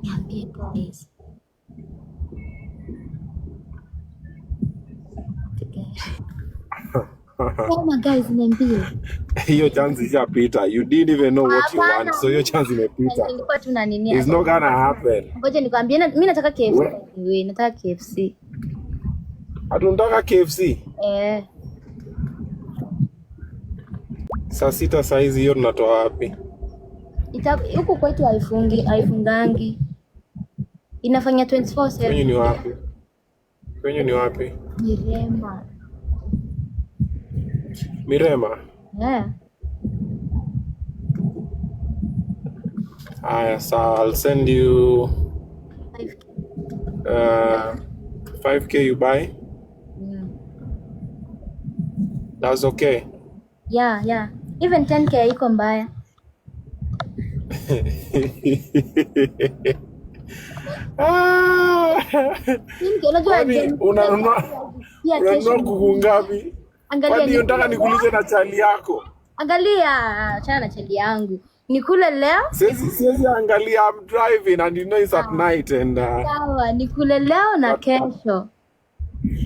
Niambie please. Oh my guys, niambie. Hiyo chance ishapita. You didn't even know what you want. So hiyo chance imepita. Nilikuwa tu na nini? It's not gonna happen. Ngoja nikwambie, mimi nataka KFC. Wewe nataka KFC. Hatunataka KFC. Saa 6 saa hizi hiyo tunatoa wapi? Huko kwetu haifungangi. Inafanya 24/7. Kwenye ni wapi? Kwenye ni wapi? Mirema. Mirema? Yeah. So I'll send you 5K you buy? That's okay? Yeah. Even 10K iko mbaya. Unanunua kuku ngapi? Kwani unataka nikulize na chali yako? Angalia, achana na chali yangu. Nikule leo? Siwezi angalia, I'm driving and you know it's at night and sawa, nikule leo na kesho.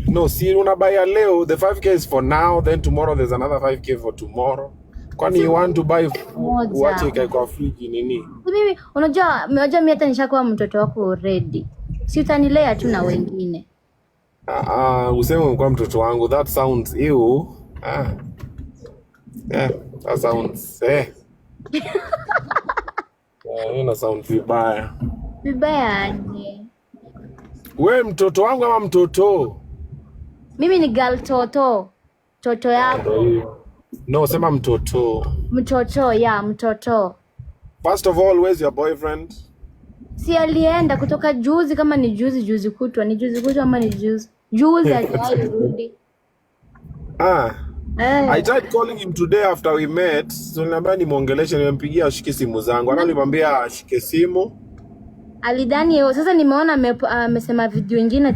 No, see, unabaya leo, the 5K is for now, then tomorrow there's another 5K for tomorrow. Kwani you want to buy uache ikae kwa fridge nini? Mimi unajua mimi hata nishakuwa mtoto wako already. Si utanilea tu na wengine. Useme umekuwa mtoto wangu, that sounds ew. Yeah, that sounds ina sound vibaya. Vibaya aje? Wewe mtoto wangu ama mtoto? Mimi ni girl toto. Toto yako. No, sema mtoto. Mtoto, yeah, mtoto. First of all, where's your boyfriend? Si alienda kutoka juzi, kama ni juzi kutwa, ni juzi kutwa ama ni juzi. Juzi alirudi. I tried calling him today after we met. So niliambia nimuongeleshe, nimempigia ashike simu zangu. Nilimwambia ashike simu. Alidhani sasa nimeona amesema video nyingine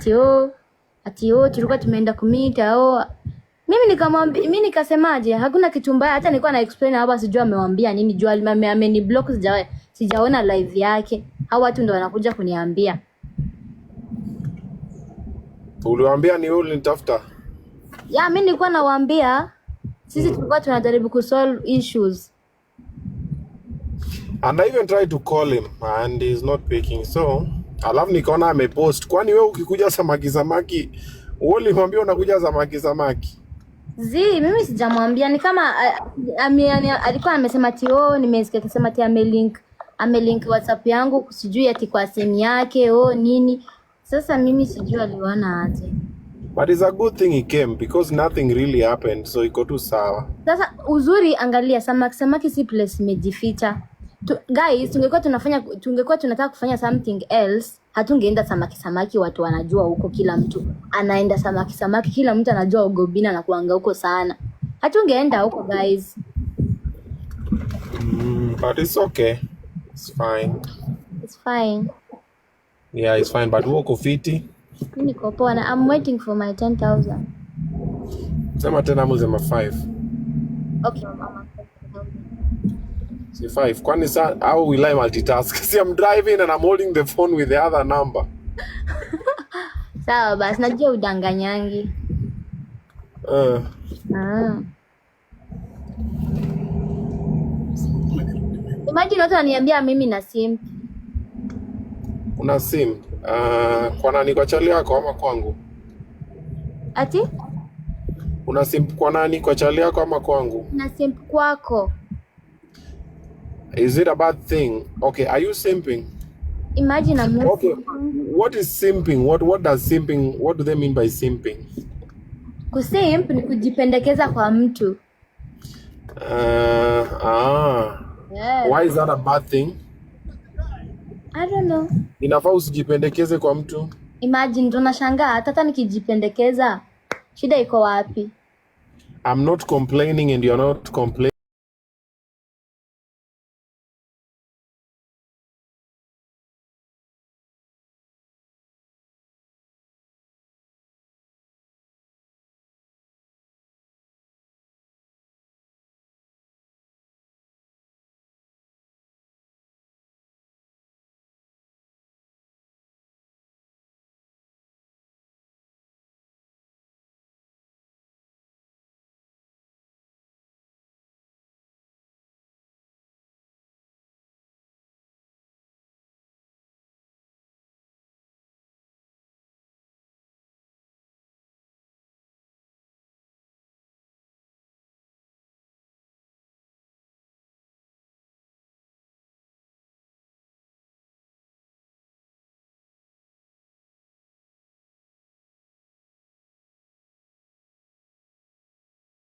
ati tulikuwa tumeenda kumita mimi nikamwambia, mimi nikasemaje, hakuna kitu mbaya, hata nilikuwa na explain hapa, sijui amemwambia nini, jua ameni block, sijaona live yake. Hao watu ndio wanakuja kuniambia. Uliwaambia ni yule nitafuta? Yeah, mimi nilikuwa nawaambia sisi tulikuwa tunajaribu kusolve issues. And I even tried to call him and he's not picking. So, alafu nikaona amepost. Kwani wewe ukikuja samaki, wewe ulimwambia unakuja samaki? Mimi sijamwambia, ni kama alikuwa amesema ati nimesikia akisema ati amelink WhatsApp yangu, sijui ati kwa simu yake nini. Sasa mimi sijui aliona aje. But it's a good thing he came because nothing really happened, so iko tu sawa. Sasa uzuri, angalia, samaki si place imejificha. Guys, tungekuwa tunataka kufanya something else, hatungeenda samaki watu wanajua huko, kila mtu anaenda samaki, kila mtu anajua Ugobina na kuanga huko sana. Hatungeenda huko guys. But it's okay. It's fine. It's fine. Yeah, it's fine, but uko fiti? Mimi niko poa na I'm waiting for my 10,000. Sema tena mzema 5. Okay, mama. Si 5. Kwani how will I multitask? See, I'm driving and I'm holding the phone with the other number. Sawa basi, najua udanganyangi. Imagine watu wananiambia mimi na simp. Una simp? Kwa nani, kwa chali yako ama kwangu? Ati? Una simp kwa nani, kwa chali yako ama kwangu? Na simp kwako. Is it a bad thing? Okay, are you simping? Imagine okay. What is simping? What does simping? What do they mean by simping? Kusimp ni kujipendekeza kwa mtu. Yeah. Why is that a bad thing? I don't know. Inafaa usijipendekeze kwa mtu. Imagine tunashangaa hata nikijipendekeza. Shida iko wapi? I'm not complaining and you're not complaining.